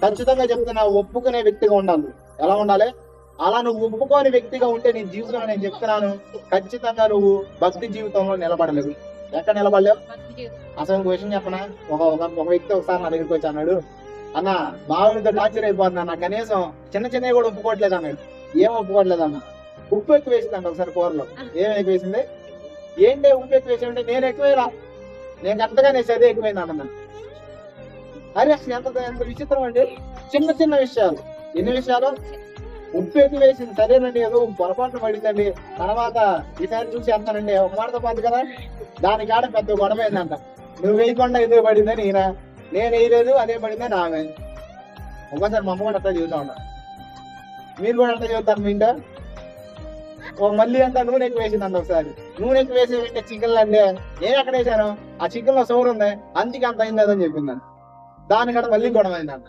ఖచ్చితంగా చెప్తున్నా, ఒప్పుకునే వ్యక్తిగా ఉండాలి. ఎలా ఉండాలి? అలా నువ్వు ఒప్పుకోని వ్యక్తిగా ఉంటే నీ జీవితంలో నేను చెప్తున్నాను, ఖచ్చితంగా నువ్వు భక్తి జీవితంలో నిలబడలేవు. ఎక్కడ నిలబడలేవు? అసలు ఇంకో విషయం చెప్పనా? ఒక వ్యక్తి ఒకసారి నా దగ్గరికి వచ్చి అన్నాడు, అన్న బాగుంటే టార్చర్ అయిపోతుంది అన్న, కనీసం చిన్న చిన్నవి కూడా ఒప్పుకోవట్లేదు అన్నాడు. ఏం ఒప్పుకోవట్లేదు అన్న? ఉప్పు ఎక్కువ వేసిందంట ఒకసారి కూరలో. ఏం ఎక్కువ వేసింది? ఏంటి ఉప్పు ఎక్కువ వేసి ఉంటే నేను ఎక్కువేలా, నేను కరెక్ట్గా నేను చదివి ఎక్కువైంది అన్న. అరే అసలు ఎంత విచిత్రం అండి. చిన్న చిన్న విషయాలు. ఎన్ని విషయాలు? ఉప్పు ఎక్కువ వేసింది సరేనండి, ఏదో పొరపాటు పడిందండి, తర్వాత ఈసారి చూసి వేస్తానండి, ఒక మాటతో పాటు కదా, దానికి ఆడ పెద్ద గొడవ అయిందంట. నువ్వు వేయకుండా ఎందుకు పడిందని ఈయన, నేను వేయలేదు అదే పడిందని ఆమె. ఒకసారి మా అమ్మ కూడా అట్లా చూస్తా ఉన్నా. మీరు కూడా అట్లా చూస్తారు మీ ఇంట? మళ్ళీ అంతా నూనె ఎక్కువ వేసిందంట. ఒకసారి నూనె ఎక్కువ వేసి పెట్టే చికెన్లు అండి, నేను ఎక్కడ వేసాను, ఆ చికెన్ లో సోర్ ఉంది అందుకే అంత అయింది అని చెప్పిందండి. దానికంటే మళ్ళీ గొడవ అయిందంట.